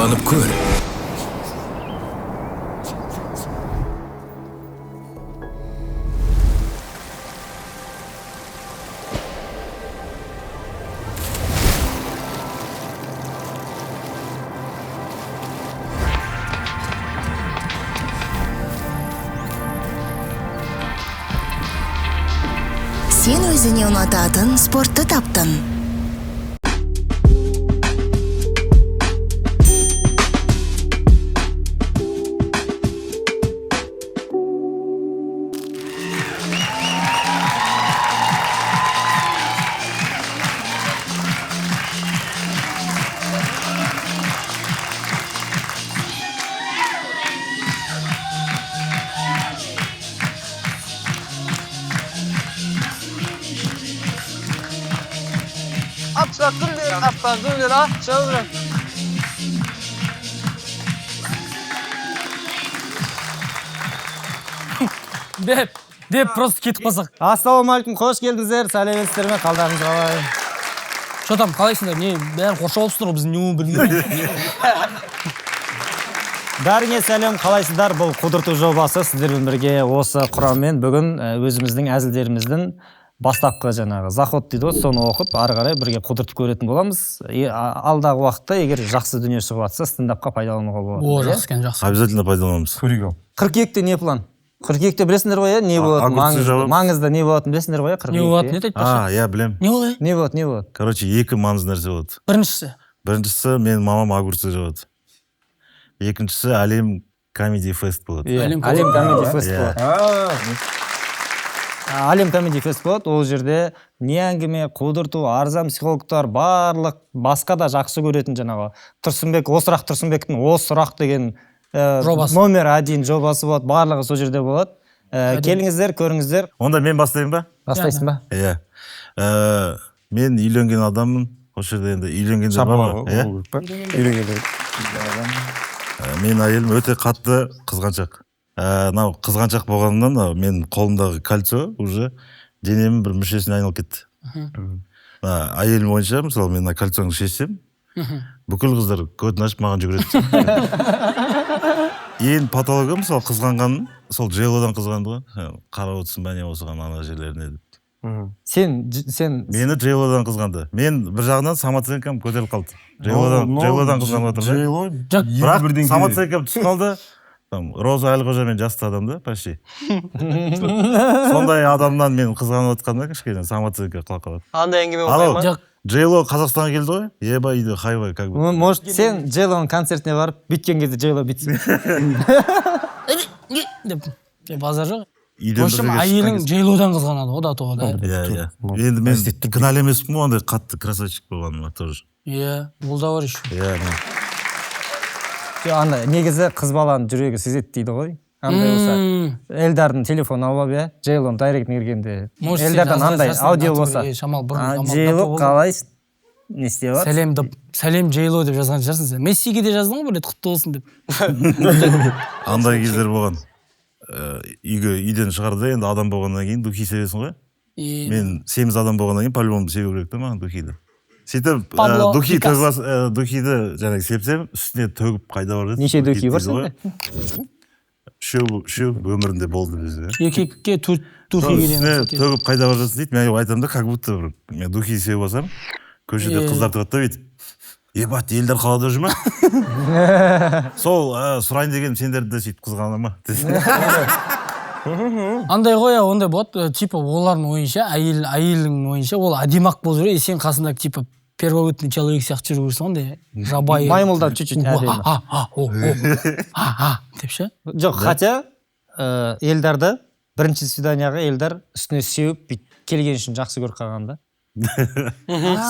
Пайдаланып көр. Сен өзіңе ұнататын спортты таптың. Деп просто кетіп қалсақ. Ассалаумағалейкум, қош келдіңіздер. Сәлеметсіздер ме? Қалдарыңыз қалай? Шотам, қалайсыңдар? Не, бәрін қоршап алыпсыңдар ғой, біз не білмейміз. Бәріңе сәлем, қалайсыздар? Бұл құдырту жобасы сіздермен бірге осы құраммен бүгін өзіміздің әзілдеріміздің бастапқы жаңағы заход дейді ғой, соны оқып, ары қарай бірге құдыртып көретін боламыз. Алдағы уақытта егер жақсы дүние шығып жатса, стендапқа пайдалануға болады. О, жақсы екен, жақсы. Обязательно пайдаланамыз. Қыркүйекте не план? Қыркүйекте білесіңдер ғой, не болады? Маңызда не болатынын білесіңдер ғой, қыркүйекте? Не болады, не айтпашы? Я білем. Не болады? Не болады? Короче, екі маңызды нәрсе болады. Біріншісі, менің мамам огурцы жабады. Екіншісі әлем комеди фест болады. Әлем комеди фест болады. Әлем комеди фест болады. Ол жерде не әңгіме, құдырту, арзан психологтар, барлық басқа да жақсы көретін жаңағы Тұрсынбек, Осырақ Тұрсынбектің Осырақ деген номер 1 жобасы болады. Барлығы сол жерде болады. Келіңіздер, көріңіздер. Онда мен бастайын ба? Бастайсың ба? Иә. Мен үйленген адаммын. Осы жерде енді үйленгендер бар ма? Мен әйелім өте қатты қызғаншақ. Нау қызғаншақ болғанымнан мен қолымдағы кольцо уже денемнің бір мүшесіне айналып кетті. Әйелім ойынша, мысалы мен кольцоны шешсем, бүкіл қыздар көтін ашып маған жүгіреді. Ең патологы, мысалы қызғанғаным, сол Джейлодан қызғанды ғой. Қарап отырсың ба не осыған ана жерлеріне деп. Мені Джейлодан қызғанды. Мен бір жағынан самооценкам көтеріліп қалды. Джейлодан қызғанып отырмын. Бірақ самооценкам түсіп қалды. Роза Әлқожамен жасты адамды, почти. Сондай адамнан мен қызғанып отқанда кішкене самооценка құлап қалады. Андай әңгіме болмай ма? Джейло Қазақстанға келді ғой? Еба үйді, хайвай, как бы. Может, сен Джейлоның концертіне барып, біткен кезде Джейло бітсін. Базар жоқ. В общем, әйелің Джейлодан қызғанады, о да тоға да. Енді мен кінәлі емеспін ғой, ондай қатты красавчик болғаныма тоже. Ол да бар еще. Негізі қыз баланың жүрегі сезет дейді ғой. Андай болса, Элдардың телефон алып, Джейлоның дайректіне кіргенде. Элдардан андай аудио болса. Джейло қалайсың? Не істеп жатыр? Сәлем Джейло деп жазған шығарсың сен. Мессиге де жаздың ғой, бір рет құтты болсын деп. Андай кездер болған. Үйден шығарды, енді адам болғаннан кейін духи себесің ғой. Мен 8 адам болғаннан кейін по-любому себу керек та маған духиді. Сөйтіп, духиді жаңағы сепсем, үстіне төгіп қайда бар еді. Неше духи бар сенде? Үшеу өмірінде болды бізде. Екекке духи келген. Үстіне төгіп қайда бар жатсың дейді, мен айтамын да, как будто мен духи себіп алсам, көшеде қыздар тұрады да бүйтіп. Ебат, елдер қалада жүр ма? Сол сұрайын деген сендерді сөйтіп қызғана ма? Андай ғой, ондай болады, типа олардың ойынша, әйелің ойынша, ол әдемақ болып жүр, сен қасында типа первобытный человек сияқты жүру көрсің, ондай жабайы. Маймылдар чуть-чуть әдемі. Деп ше? Жоқ, хотя Элдарды бірінші свиданияға Элдар үстіне сеуіп келген үшін жақсы көріп қалғанда.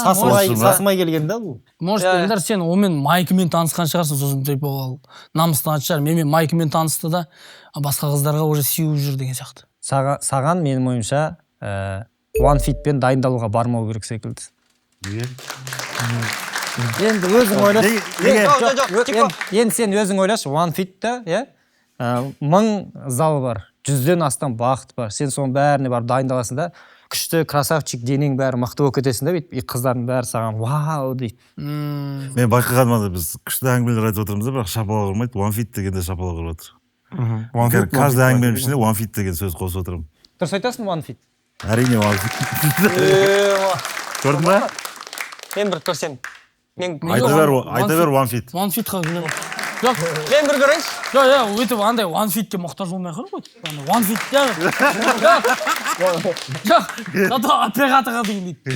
Сасымай келген да бұл. Может, Элдар сен онымен майкымен танысқан шығарсың, сосын типа ол намыстан шығар. Менімен майкымен танысты да, басқа қыздарға уже сеуіп жүр деген сияқты. Саған менің ойымша OneFit-пен дайындалуға бармау керек секілді. Енді өзің ойлаш. Енді сен өзің ойлаш, OneFit-та 1000 зал бар, 100-ден астам бағыт бар. Сен соның бәріне барып дайындаласың да, күшті красавчик денең бәрі мықты болып кетесің да бүйтіп қыздардың бәрі саған вау дейді. Мен байқағаным анда біз күшті әңгімелер айтып отырмыз да, бірақ шапалақ ұрмайды. One fit дегенде шапалақ ұрып жатыр. Каждый әңгіменің ішінде one fit деген сөз қосып отырмын. Дұрыс айтасың, one fit. Әрине one fit. Көрдің ба? Мен бір көрсем. Айта бер one fit. One fit-қа күнем. Жоқ, Мен бір көрейінші. жоқ, өйтіп андай one fit-ке мұқтаж болмай қыр ғой. One fit, жоқ, зато операторға деген дейді.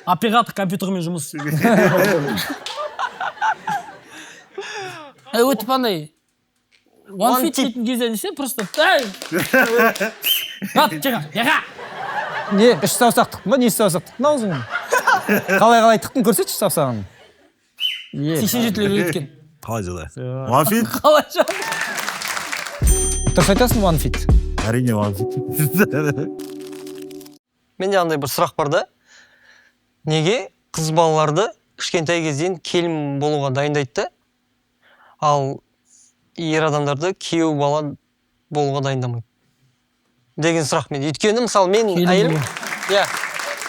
Оператор компьютермен жұмыс. Өйтіп андай one fit дейтін кезде несе просто Не, үш саусақ тықтың ба, не саусақ тықтың аузыңын? Қалай тықтың көрсетші саусағын. 87-лер өткен. Қалай жада? One fit? Қалай жада? Дұрыс айтасың, one fit. Әрине one fit. Менде андай бір сұрақ бар да. Неге қыз балаларды кішкентай кезден келін болуға дайындайды да, ал ер адамдарды күйеу бала болуға дайындамайды деген сұрақ мен. Өйткені мысалы мен әйелім, иә,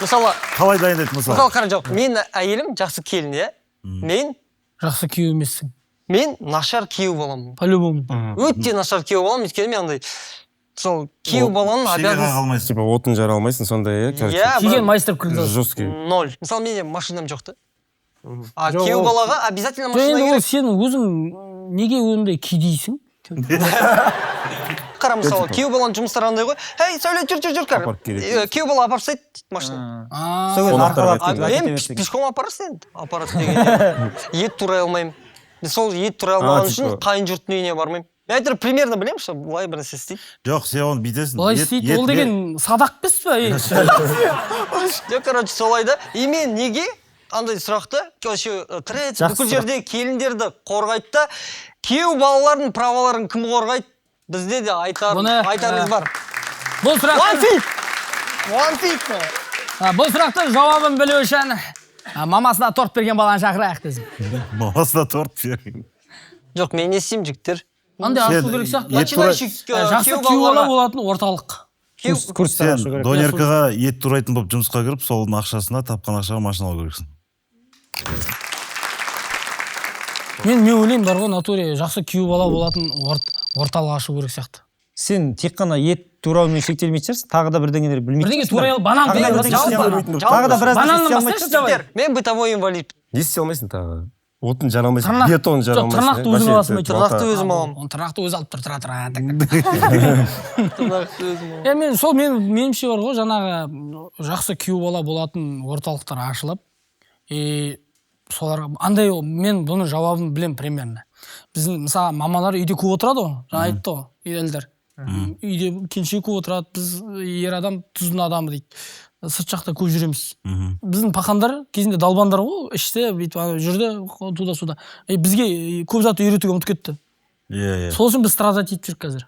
мысалы Қалай дайындайды мысалы? мысалы қара жоқ, мен әйелім жақсы келін, иә, мен Жақсы күйеу емессің. мен нашар күйеу боламын. По-любому. Өте нашар күйеу боламын, өйткені мен андай мысалы күйеу баланың обязанности қалмайсың. Типа отын жара алмайсың, сондай, иә, Киген майстер күлді. жесткий. ноль. Мысалы менде машинам жоқ та. А күйеу балаға обязательно машина Енді ол керек. сен өзің неге ондай кидейсің? Қара мысалы күйеу баланың жұмыстары андай ғой. Ей, сөйле, жүр кәр. Апарып керек. Күйеу бала апарып тастайды машина. Сол арқалап А кетіп мен әкете берсең. пешком апарасың енді. Апарат деген. Ет турай алмаймын. Мен сол ет турай алмаған үшін типа. қайын жұрттың үйіне бармаймын. Мен әйтеуір примерно білемін, что былай бір нәрсе істейді. Жоқ, сен оны бүйтесің. Былай істейді, ол деген садақ бес па? Жоқ, короче, солай да. И мен неге андай сұрақты, вообще тірет бүкіл жерде келіндерді қорғайды да, күйеу балалардың праваларын кім қорғайды? Бізде де айтарымыз бар. Бұл One fit. Бұл сұрақтың жауабын білу үшін мамасына торт берген баланы шақырайық десім. Мамасына торт берген. Жоқ, мен не істеймін жігіттер? Андай ашу керек сияқты. Начинающий Жақсы күйеу күйеу бала балаларға. болатын орталық. Курстар ашу Сен керек. донеркаға ет турайтын болып жұмысқа кіріп, сол ақшасына тапқан ақшаға машина алу керексің. Мен ойлаймын бар ғой натуре жақсы күйеу бала болатын орталық ашу керек сияқты. Сен тек қана ет тураумен шектелмейтін шығарсың, тағы да бірдеңелер білмейтін. Бірдеңе турай банан Тағы да беріп бірдеңе істей жалпы. Тағы да біраз нәрсе Бананнан істей бастайықшы, алмайтын давай. Жігіттер, мен бытовой инвалид. Не істей алмайсың тағы? Отын жара алмайсың, Тырнақ- бетон жара жоқ, алмайсың. тырнақты өзің аласың ба? Тырнақты өзім аламын. Он тырнақты өзі алып тұр, тұра. Тырнақты өзім аламын. Меніңше бар ғой, жаңағы жақсы күйеу бала болатын орталықтар ашылып, соларға андай мен бұны жауабын білем примерно. Біздің мысалы мамалар үйде көп отырады ғой, жаңа айтты ғой, елдер. Үйде кенше көп отырады, біз ер адам тұзын адамы дейді. Сырт жақта көп жүреміз. Біздің пақандар кезінде далбандар ғой, іште бүйтіп жүрді туда-суда. Бізге көп зат үйретуге ұмытып кетті. Иә. Сол үшін біз страдать етіп жүрік қазір.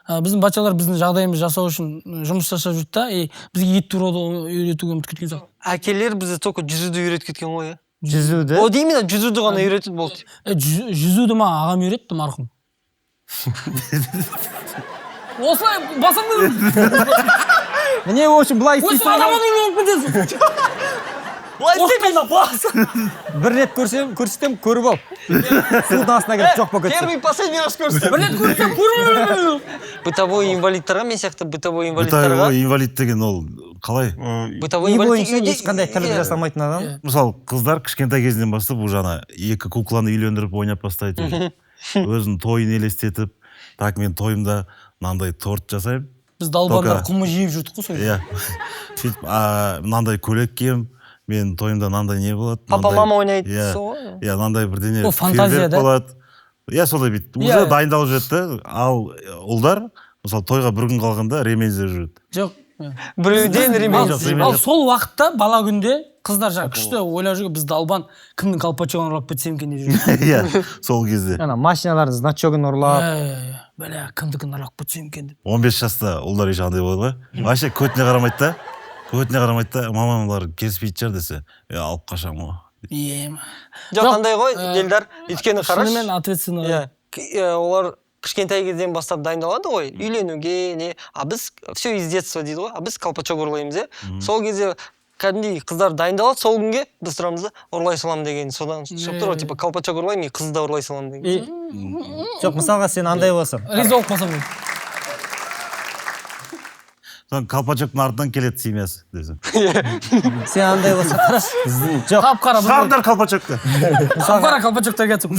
Біздің бачалар біздің жағдайымызды жасау үшін жұмыс жасап жүрді да, бізге ет турауды үйретуге ұмытып кеткен зат. Әкелер бізді только жүзуді үйретіп кеткен ғой. Жүзуді. О, именно жүзуді ғана үйретіп болды. Жүзуді ма ағам үйретті марқұм. Осылай басыңды. Міне, в общем, былай Осы істейсің. адамның болып кетесің. Бір рет көрсетем, көріп ал. Судың астына кіріп жоқ болып кетсін. Первый, последний раз көрсетіп. Бір рет көрсем көрмеймін. Бытовой инвалидтарға, мен сияқты бытовой инвалидтарға. Бытовой инвалид деген ол қалай? Бытовой Үй инвалид. бойынша ешқандай тірлік жасамайтын адам. Мысалы, қыздар кішкентай кезінен бастап уже ана екі кукланы үйлендіріп ойнап бастайды. Өзінің тойын елестетіп, так мен тойымда мынандай торт жасаймын. Біз далбандар құмы жиіп жүрдік қой сол. Иә. Сөйтіп, мынандай көйлек киемін. Мен тойымда мынандай не болады? Папа, мама ойнайды. Иә, мынандай бірдеңе Ол фантазия да? болады. Иә, солай бүйтіп. Уже дайындалып жүреді. Ал ұлдар, мысалы, тойға бір күн қалғанда ремень іздеп жүреді. Жоқ. Біреуден ремень. Ал сол уақытта бала күнде қыздар жаңа күшті ойлап жүрген біз далбан кімнің колпачогын ұрлап кетсем екен деп жүрген. Иә, сол кезде. Ана машиналардың значогын ұрлап. Бәле, кімдікін ұрлап кетсем екен деп. 15 жаста ұлдар еш андай болады ғой. Вообще көтіне қарамайды да. Көтіне қарамайды да, мамамлар келіспейтін шығар десе, алып қашамын ғой. Ем. Жоқ, андай ғой, елдар, өйткені қараш. Шынымен ответственно. Олар кішкентай кезден бастап дайындалады ғой, үйленуге, не, а біз все из детства дейді ғой, а біз колпачок ұрлаймыз, сол кезде кәдімгідей қыздар дайындалады, сол күнге біз тұрамыз да, ұрлай салам деген, содан шығып тұр ғой, типа колпачок ұрлаймын, қызды да ұрлай салам деген. жоқ мысалға сен андай болсаң риза болып қалсам содан колпачоктың артынан келеді семьясы десең. сен андай болсаң қарашы жоқ қап-қара Шығарыңдар колпачокты. қап-қара колпачоктар кетіп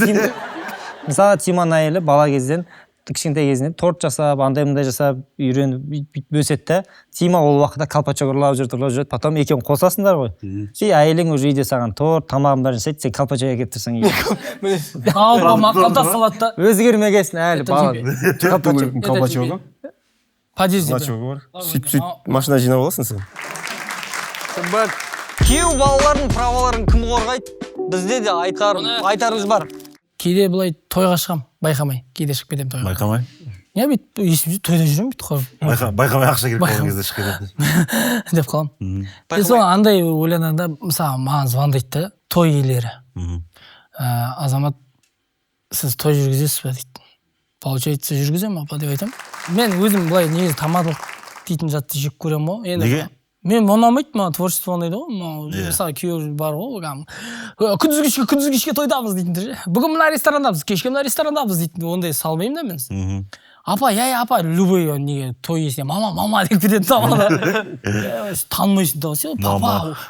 мысалға тиманың әйелі бала кезден кішкентай кезінен торт жасап андай мындай жасап үйреніп бүйтіп өседі да тима ол уақытта колпачок ұрлап жүреді потом екеуін қосасыңдар ғой и әйелің уже үйде саған торт тамағын бәрін жасайды сен колпачок әкеліп тұрсың үйге қалтасы салады да өзгермегенсің әлі бала Колпачогы. подъезде Колпачогы бар. Сөйтіп машина жинап аласың сен. Күйеу балалардың праваларын кім қорғайды? Бізде де айтарымыз бар. кейде былай тойға шығам байқамай кейде шығып кетемін тойға Байқамай. иә бүйтіп есімде тойда жүремін бүйтіп Байқамай ақша керек болған кезде шығып кетеді. деп қаламын сол андай ойланғанда мысалы маған звондайды да той иелері азамат сіз той жүргізесіз ба дейді получается жүргіземін апа деп айтамын мен өзім былай негізі тамадылық дейтін затты жек көремін ғой Неге? мен ұнамайды маған творчество ұнайды ғой мысалы күйеу бар ғой күндізгі кешке тойдамыз дейтіндер бүгін мына ресторандамыз кешке мына ресторандамыз дейтін ондай салмаймын да мен апа апа любой неге той иесіне мама деп кетеді да танымайсың да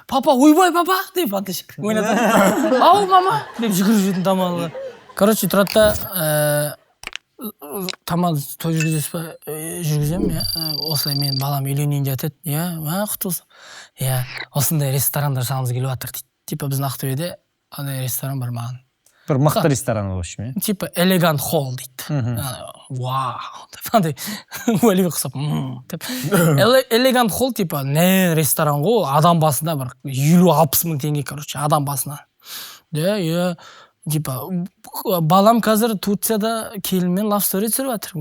папа ойбай папа деп ойнатады ау мама деп жүгіріп жүретін тамағына короче тұрады да тамақ той жүргізесіз ба жүргіземін иә осылай мен балам үйленейін деп жатады иә құтты болсын иә осындай ресторандар салғымыз келіп жатыр дейді типа біздің ақтөбеде андай ресторан бар маған бір мықты ресторан в общем иә типа элегант холл дейді вау деп андай уәлиге ұқсап деп элегант холл типа не ресторан ғой адам басына бір 50-60 мың теңге короче адам басына иә типа балам қазір Турцияда келінмен love story түсіріп жатыр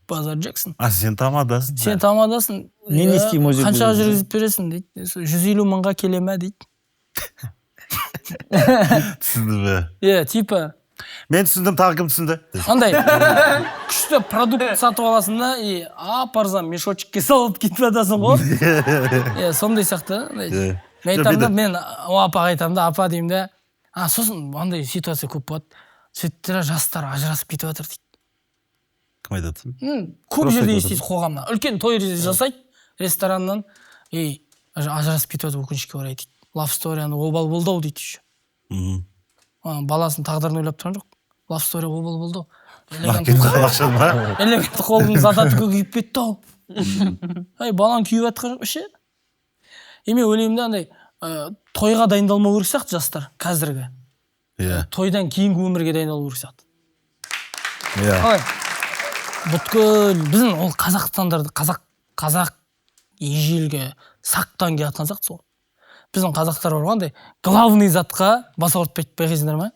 базар Джексон А сен тамадасың. сен тамадасың мен не істеймін ол жерде қаншаға жүргізіп бересің дейді 150 мыңға келе ме дейді Түсінді бе? иә типа Мен түсіндім, тағы кім түсінді? андай күшті продукт сатып аласың да и апарсам мешочекке салып кетіп жатасың ғой иә сондай сияқты мен айтамын да мен апаға айтамын да апа деймін да сосын андай ситуация көп болады сөйтті жастар ажырасып кетіп жатыр дейді Кім айтады? көп жерде естисіз қоғамда үлкен той жасайды рестораннан ажырасып кетіп жатыр өкінішке орай дейді love story обал болды ау дейді еще баласының тағдырын ойлап тұрған жоқ love story обал болды ау элегant қолдың задатка күйіп кетті ау балаң күйіп жатқан жоқ ше мен ойлаймын да андай тойға дайындалмау керек сияқты жастар қазіргі тойдан кейінгі өмірге дайындалу керек сияқты қалай бүткіл біздің ол қазақстандарды қазақ ежелгі сақтан келатқан сияқты сол біздің қазақтар бар ғой андай главный затқа бас ауыртпайды байқайсыңдар ма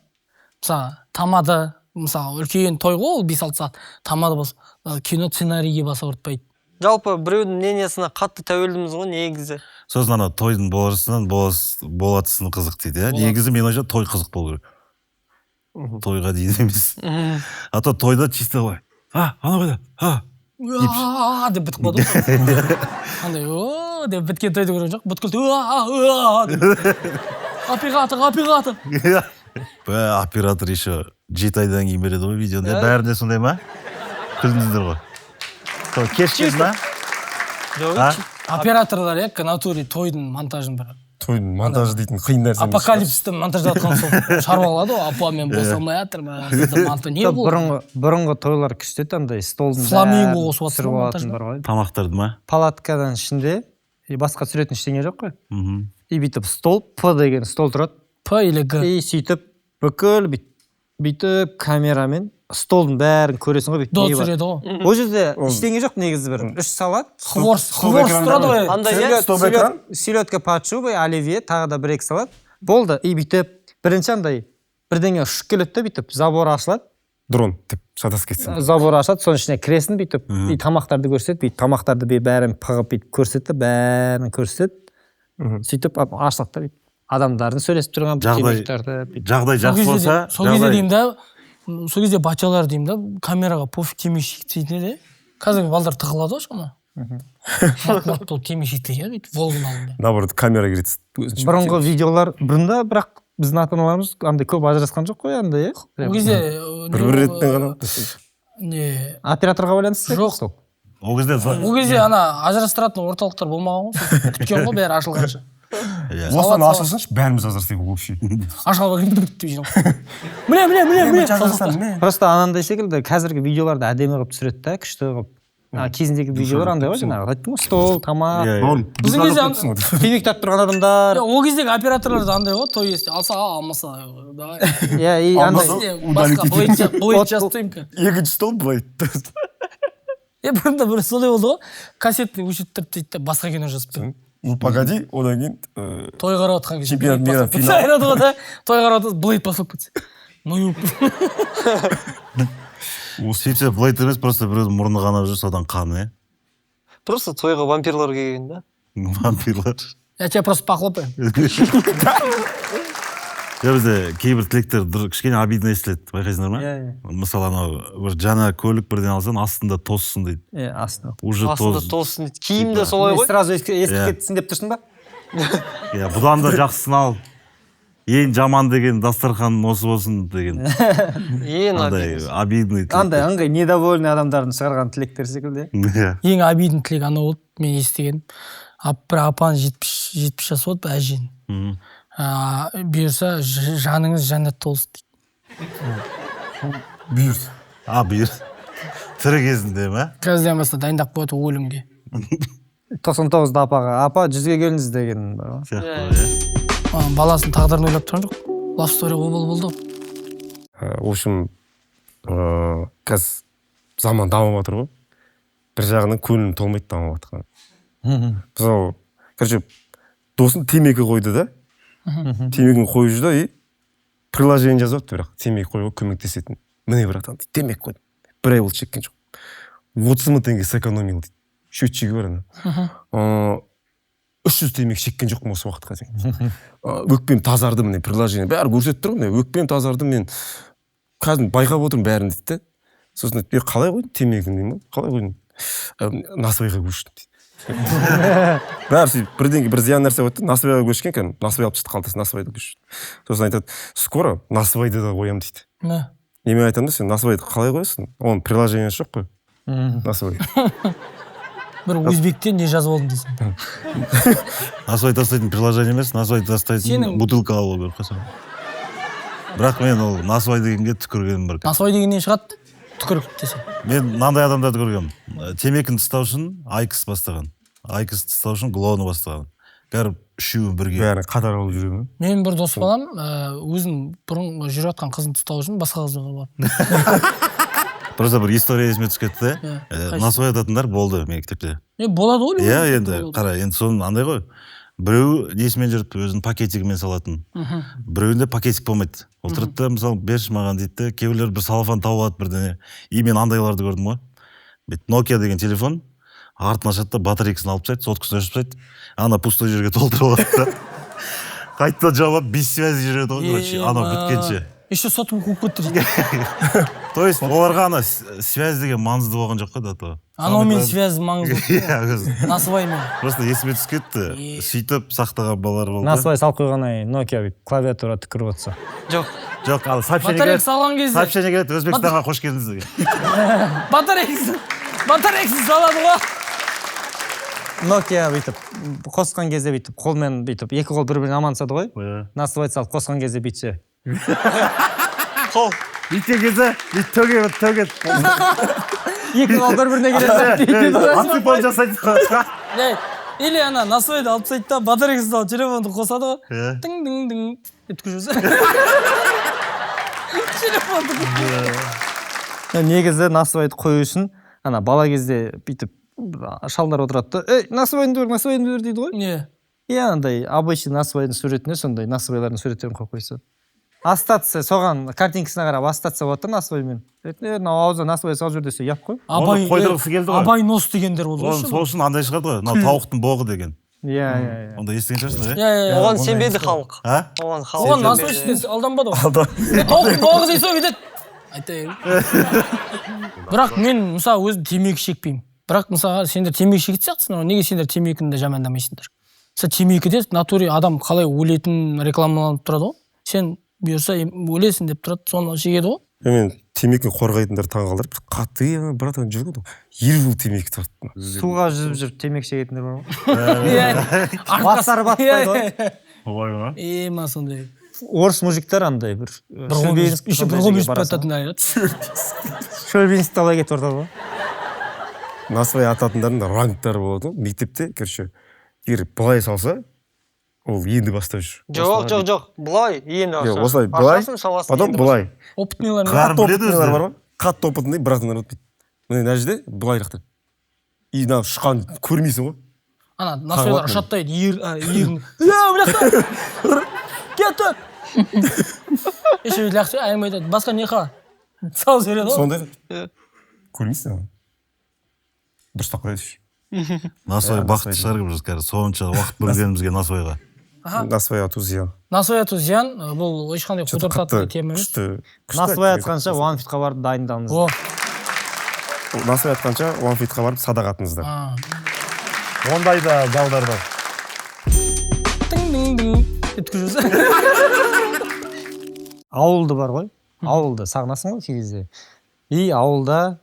мысалы тамада мысалы үлкен той ғой ол 5-6 сағат тамада болса кино сценарийге бас ауыртпайды Жалпы біреудің мнениесіне қатты тәуелдіміз ғой негізі. Сосын ана тойдың боларысынан болатысын қызық дейді. Негізі мен ойша той қызық болу керек. Тойға дейін емес. А то тойда чисто ғой. Ана қайда? Деп бітіп қалды ғой. Андай деп біткен тойды көрген жоқ. Бүткіл оператор. Оператор еще 7 айдан кейін береді ғой видеоны. Бәрінде сондай ма? Күлдіңіздер ғой. Кешкіз ба? Операторлар натуре тойдың монтажын бір. Тойдың монтажы дейтін қиын нәрсе. Апокалипсті монтаждатқан соң шаруа алады ғой. Апа мен босамай жатырмын. Бұрынғы тойлар күшті еді андай столдың фламинго қосып жатыр. Тамақтарды ма? Палаткадан ішінде басқа түсіретін ештеңе жоқ қой. И бүйтіп стол, П деген стол тұрады. П или Г. И сөйтіп бүкіл бүйтіп камерамен столдың бәрін көресің ғой. До түсіреді ғой. Ол жерде ештеңе жоқ негізі бір. 3 салат. Хворс тұрады ғой. Андай селедка под шубой, оливье, тағы да 1-2 салат. Болды. И бүйтіп бірінші андай бірдеңе ұшып келеді де бүйтіп забор ашылады. Дрон деп шатасып кетсін. Забор ашады, соның ішіне кіресің бүйтіп. И тамақтарды көрсетеді, бүйтіп тамақтарды бәрін пығып бүйтіп көрсетеді, бәрін көрсетеді. Сөйтіп ашылады да бүйтіп. Адамдардың сөйлесіп тұрған жағдай жақсы болса, сол кезде деймін да сол кезде бачалар деймін да, камераға пофиг темекі шектейтін еді. Қазіргі балдар тығылады ғой шама. Мат болып темекі шектейді, бүйтіп волгын алдында. Наоборот, камера кіреді. Бұрынғы видеолар бұрында, бірақ біздің ата аналарымыз андай көп ажырасқан жоқ қой андай, Ол кезде бір реттен ғана. не операторға байланысты жоқ. сол. Ол кезде Ол кезде ана ажырастыратын орталықтар болмаған ғой. Сол күткен ғой бәрі ашылғанша. Осыдан ашылсыншы, бәріміз ажырасайық вообще. Ашылға деп жинап. Міне. Просто анандай секілді қазіргі видеоларды әдемі қылып түсіреді да, күшті қылып. Кезіндегі видеолар андай ғой жаңағы. Айттым ғой, стол, тамақ. Біздің кезде Темекі тартып тұрған адамдар. ол кездегі операторлар да андай ғой, той есте алса, алмаса, давай. Иә, и андай. Басқа блейд жастаймын. Екінші стол былай. Бұрында бір солай болды ғой, кассетный учеттіріп дейді да, басқа кино жазып тұр. Ну, погоди, одан кейін Той қарап отқан кезде. Чемпионат мира финал. Сайрады ғой да, той қарап отқан блейд басылып кетсе. Ну, сөйтсе блейд емес, просто біреудің мұрны қанап жүр, содан қан, Просто тойға вампирлар келген да. вампирлар. я тебя просто похлопаю. Бізде кейбір тілектер кішкене обидно естіледі, байқайсыңдар ма? Мысалы анау бір жаңа көлік бірден алсаң, астында тозсын дейді. Астында. Уже Астында тоз. тосын дейді. Киім де солай ғой. Сразу ескіп кетсін деп тұрсың ба? Бұдан да жақсысын ал. Ең жаман деген дастархан осы болсын деген. Ең Андай обидный. Андай ыңғай недовольный адамдардың шығарған тілектер секілді. Ең обидный тілек анау болды, мен естігенім. Бір апаның 70 жас болды, әжен. Бұйырса, жаныңыз жәннатта болсын дейді. бұйырса. Бұйыр. Тірі кезінде ма? Қазірден бастап дайындап қойды өлімге. 99-да апаға, апа 100-ге келіңіз деген. Баласын тағдырын ойлап тұрған жоқ. Love story болды. В общем, қазір заман дамып жатыр ғой. Бір жағынан көңілім толмайды дамып жатқан. Мысалы, короче, досын темекі қойды да. Темекіні қойып жүрді, и приложение жазып жатыр, бірақ темекі қоюға көмектесетін. Міне братан дейді, темекі қойды. Бір ай болды шеккен жоқ. 30 мың теңге сэкономил дейді. Счетчигі бар ана. 300 темекі шеккен жоқпын осы уақытқа дейін. Өкпем тазарды, міне приложение бәрі көрсетіп тұр ғой. Өкпем тазарды, мен қазір байқап отырмын бәрін дейді да. Сосын айтты, қалай қойдың темекіні деймін, қалай қойдың? Насыбайға көштім дейді. Бәрі сөйтіп бірдеңе бір зиян нәрсе өтті, насыбайға көшкен екен, насыбай алып шықты қалтасы, насыбайды көшті. Сосын айтады, скоро насыбайды да қоямын дейді. Немен айтамын да, сен насыбайды қалай қоясың? Оның приложениесі жоқ қой. Насыбай. Бір өзбектен не жазып алдың дейсің. Насыбай тастайтын приложение емес, насыбай тастайтын бутылка алу керек қасам. Бірақ мен ол насыбай дегенге түкіргенім бар. Насыбай дегеннен шығады, түкіріп десе. Мен мынандай адамдарды көргенмін. Темекіні тастау үшін Айкос бастаған. Айкос тастау үшін Глоны бастаған. Бәрі үшеуі бірге. Бәрі қатар алып жүре ме? Мен бір дос балам, өзін бұрын жүріп жатқан қызын тастау үшін басқа қызға барады. Просто бір история есіме түсіп кетті. Насыбай ататындар болды мектепте. Болады ғой. Иә, енді қара, енді соның андай ғой. Біреу несімен жүріп, өзінің пакетигімен салатын. Біреуінде пакетик болмайды. Отырды да, мысалы, берші маған дейді, кейбіреулер бір салфан тауып алады бірдеңе. И мен андайларды көрдім ғой. Nokia деген телефон, артын ашады да, батарейкасын алып тастайды, соткасын өшіп тастайды. Ана пустой жерге толтырып алады да. Қайтадан жауап, без связи жүреді ғой, короче, анау біткенше. Еще сотым қуып кетті дейді. То есть оларға ана связь деген маңызды болған жоқ қой да то. Анаумен связь маңызды. Насыбаймен. Просто есіме түсіп кетті. Сөйтіп сақтаған балалар болды. Насыбай салып қойғаннан кейін Nokia клавиатура түкіріп отырса. Жоқ, ал батарейка салған кезде. сообщение келеді, Өзбекстанға қош келдіңіз деген. Батарейкасын салады ғой. Nokia бүйтіп қосқан кезде бүйтіп қолмен бүйтіп екі қол бір-біріне амансады ғой. Насыбай салып қосқан кезде бүйтсе. қол. Бүйткен кезде төгет. Екі қол бір-біріне келеді. Антипод жасайды. Или ана насыбайды алып тастайды да, батарейкасын салып телефонды қосады ғой. Тың-дың-дың деп жүрсе. Телефонды. Негізі насыбайды қою үшін ана бала кезде бүйтіп шалдар отырады да, насыбайыңды бер дейді ғой. Не? Иә, андай обычный насыбайдың суретіне сондай насыбайлардың суреттерін қойып қойса. Астатса, соған картинкасына қарап астатса болады да насыбаймен. Мынау аузына насыбай салып жүр десе, яп қой. Қойдырғысы келді ғой. Абай нос дегендер болды ғой. Сол үшін андай шығады ғой, мынау тауықтың боғы деген. Иә. Онда естіген шығарсың, иә? Оған сенбеді халық. Оған насыбай істесе алданбады ғой. Тауықтың боғы дейсі өйтеді. айтайын. Бірақ мен мысалы өзім темекі шекпеймін. Бірақ мысалы сендер темекі шегетін сияқтысыңдар ғой, неге сендер темекіні де жамандамайсыңдар? Мысалы темекіде натуре адам қалай өлетінін рекламаланып тұрады ғой. Сен бұйырса өлесің деп тұрады, соны шегеді ғой. Мен темекі қорғайтындар таңғалдырып, қатты братан жүргенде 20 жыл темекі тартты. Суға жүзіп жүріп темекі шегетіндер бар ғой. Бастары батпайды ғой. Ой ма? Ма сондай. Орыс мужиктар андай бір Еще бір ғомес бататындар айтады. Шөлбинск талай кетіп ортады ғой. Насыбай ататындардың да рангтары болады ғой. Мектепте, короче, егер былай салса, ол енді бастап жүр. Жоқ. Былай, енді Жоқ, осылай былай, потом былай. Опытныйлар. Бәрін біледі Опытныйлар бар өзі. ғой. Қатты опытный братандар өтпейді. Міне мына жерде былайырақты. И мына ұшқан көрмейсің ғой. Ана насойлар ұшаттайды, иірін. Бляха! Кетті! Еще ләқсы әңгіме айтады. Басқа не қа? Сал жібереді ғой. Сондай көрмейсің ғой. Дұрыстап қояйсыз. Насой бақытты шығар біз қазір сонша уақыт бөлгенімізге Насойға. Насыбай ату зиян. Насой ату зиян, бұл ешқандай құтыртатын тема емес. Насыбай атқанша OneFitқа барып дайындалыңыз. О. Насыбай атқанша OneFitқа барып садақ атыңыздар. Ондай да галдар бар. Тың-дың-дың еткізі. Ауылды бар ғой. Ауылды сағынасың ғой кей кезде. И ауылда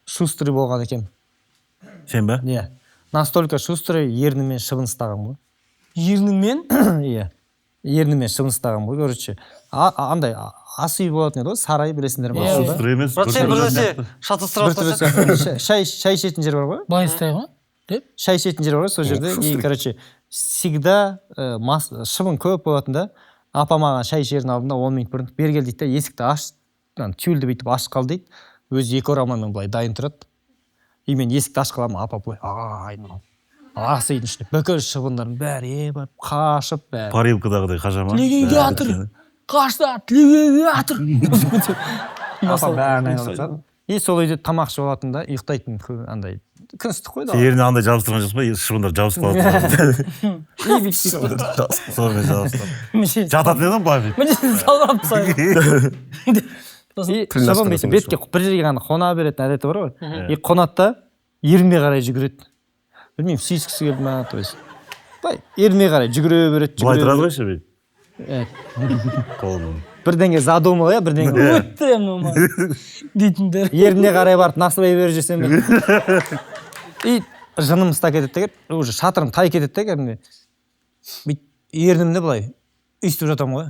шустрый болған екен. Сен бе? Иә. Настолько шустрый ернімен шыбыныстаған ғой. Ерніңмен? Иә. Ернімен шыбыныстаған ғой, короче. Андай ас үй болатын еді ғой, сарай білесіңдер ма? Шустрый емес. Брат, сен бір нәрсе шатыстырып Шай ішетін жер бар ғой? Байыстай ғой? Деп? Шай ішетін жер бар ғой, сол жерде. И, короче, всегда шыбын көп болатын да. Апа маған шай ішердің алдында 10 минут бұрын бері кел дейді да, есікті аш, тюльді бүйтіп ашып қал дейді. Өзі екі орамалмен былай дайын тұрады. И мен есікті ашып қаламын, апа былай, айналып. Ас үйдің ішінде бүкіл шыбындардың бәрі қашып бәрі. Парилкадағыдай қажама. Тілегенге атыр. Қашта, тілегенге атыр. Апа бәрін айналып жатады. И сол үйде тамақ ішіп алатын да, ұйықтайтын андай күністік қой да. Еріне андай жабыстырған жоқсың ба? Шыбындар жабысып қалады. Сонымен жабыстырып. Жататын едім былай. Міне салғанып тастайды. Шыбын бүйтіп бетке бір жерге ғана қона беретін әдеті бар ғой. И қонады да еріне қарай жүгіреді. Білмеймін, сүйіскісі келді ма, то есть. Былай еріне қарай жүгіре береді. Былай тұрады ғой ше бейт. Қолын. Бірдеңе задумал, иә, бірдеңе. Өттірем нұма. Дейтіндер. Еріне қарай барып насыбай беріп жесем бе. И жынымыз та кетеді де, уже шатырым тай кетеді де, кәдімгі. Бүйтіп ернімді былай өйстіп жатамын ғой.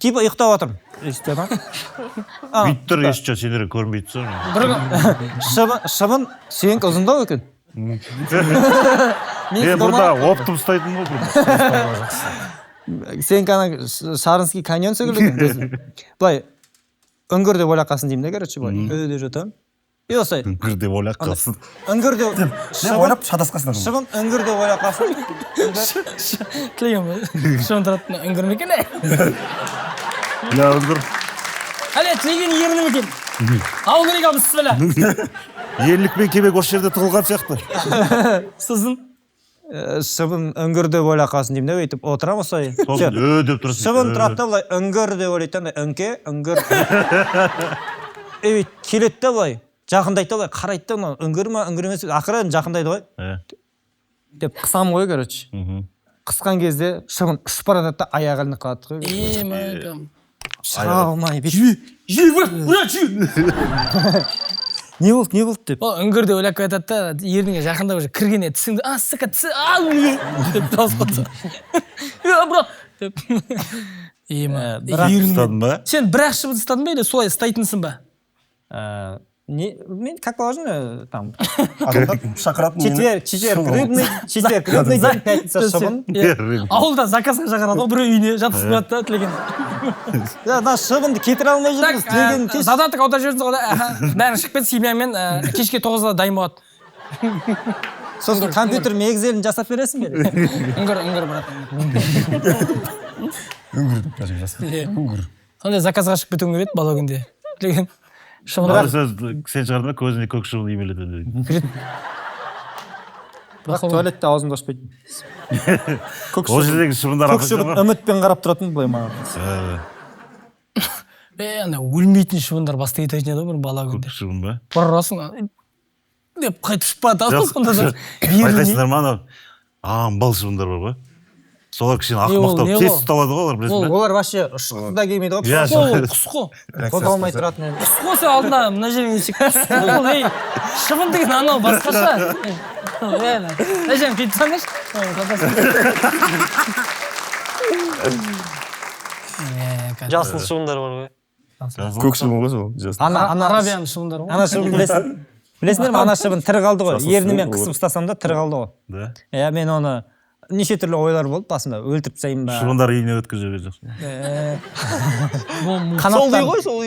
Типа ұйықтап жатырмын. Өйстіп жатамын. Бүйтіп тұр, ешча сендер көрмейді соң. Шыбын сүйенкі ұзындау екен. Бұрда оптым ұстайтын ғой. Сен ана Шарынский каньон секілді екен. Былай үңгір деп ойлап қалсын деймін де, короче, былай өйде жатамын. И осылай. Үңгір деп ойлап қалсын. Үңгір деп ойлап шатасқансыңдар. шыбын үңгір деп ойлап қалсын. Тілеген бе? Шыбын тұратын үңгір ме екен? Ля үңгір. Әле тілеген ерні ме екен? Ал керек абыз сібілі. Ерлік пен кебек осы жерде тұғылған сияқты. Сіздің? Шыбын үңгір деп ойлап қалсын деймін де, өйтіп отырамын осылай. Сосын деп тұрсын. Шыбын тұрады да былай үңгір деп ойлайды да, үңке, үңгір. Келеді да былай. Жақындайды да былай, қарайды да, үңгір ма, үңгір емес, ақырын жақындайды ғой. Деп қысам ғой, короче. Қысқан кезде шыбын ұшып бара жатады да, аяғы ілініп қалады ғой. Мәкәм. Шыға алмай, не болды деп. Ол үңгірде ойлап кетеді да, ерніңе жақында уже кіргенде тісіңді, сықа тісі, деп дауыс қылды. Брат, деп. Ұстадың ба? Сен бір-ақ шыбын ұстадың ба, или солай ұстайтынсың ба? Мен, как положено, там, Шақыратын четверг рыбный день, пятница шыбын. Ауылда заказға шақырады ғой, бір үйіне жатқызып қояды да, тілеген. Да, шыбынды кетіре алмай жүрміз, тілеген кеш. Задатық аударып жібердіңіз ғой да, бәрін шығып кетіп, семьямен кешке 9-да дайын болады. Сосын компьютер мегзелін жасап бересің бе? Үңгір, брат. Сондай заказға шығып кетуің керек еді бала күнде. Тілеген. Сен шығардың ба, көзіне көк шыбын емеледі. Бірақ туалетте аузымды ашпайтын. Ол жердегі шыбындар көк шыбын үмітпен қарап тұратын былай маған. ана өлмейтін шыбындар бастай айтатын еді ғой бір бала күнде. Шыбын ба? Барасың деп қайтып ұшып барады сонда да. Байқайсыңдар ма анау амбал шыбындар бар ғой. Солар кішкене ақымақтау не тез ол? ұсталады ғой олар, білесің бе? Олар вообще ұшқысы да келмейді ғой. Иә, Құс қой. Қозғалмай тұратын еді. Құс қой сен алдында мына жерге шек. Ол ей шыбын деген анау басқаша. Әжем кетіп салыңдаршы. Жасыл шыбындар бар ғой. Көк шыбын ғой сол. Арабияның шыбындары ғой. Ана шыбын білесіңдер ме? Ана шыбын тірі қалды ғой. Жасыл Ернімен шыбын қысып ұстасам да тірі қалды ғой. Да. Иә, мен оны неше түрлі ойлар болды басында. Өлтіріп тастайын ба? Шыбындар үйіне өткізуге жақсы.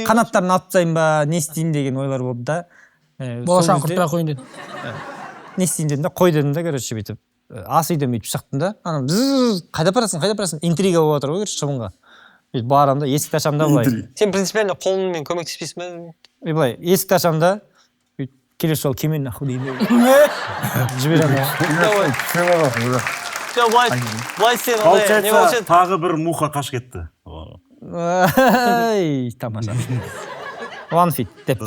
Қанаттарын алып тастайын ба? Не істейін деген ойлар болды да. Болашағын құртпай ақ қояйын деді. Не істейін дедім да, қой дедім да, короче, бүйтіп. Ас үйден бүйтіп шықтым да. Ана қайда барасың? Интрига болып отыр ғой, короче, шыбынға. Бүйтіп барам да, есікті ашам да былай. Сен принципиально қолыңмен көмектеспейсің бе? Былай, есікті ашам да, келесі жолы келмей нахуй дейін деп. Жіберем да. Былай сен ондай не болушы еді? Тағы бір муха қаш кетті. Ай, тамаша. One feet деп.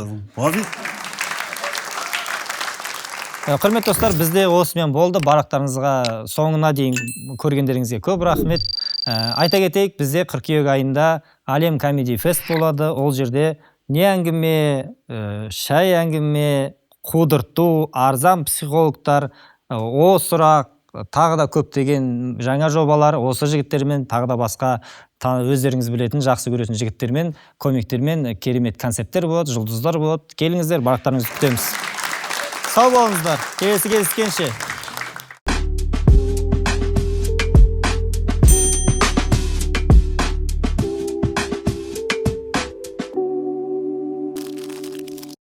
Құрметті достар, бізде осымен болды. Барақтарыңызға соңына дейін көргендеріңізге көп рахмет. Айта кетейік, бізде қыркүйек айында Әлем Comedy Fest болады. Ол жерде не әңгіме, шай әңгіме, қудырту, арзан психологтар, о сұрақ, тағы да көптеген жаңа жобалар осы жігіттермен, тағы да басқа өздеріңіз білетін, жақсы көретін жігіттермен, комиктермен керемет концерттер болады, жұлдыздар болады. Келіңіздер, барақтарыңызды күтеміз. Сау болыңыздар. Келесі кездескенше.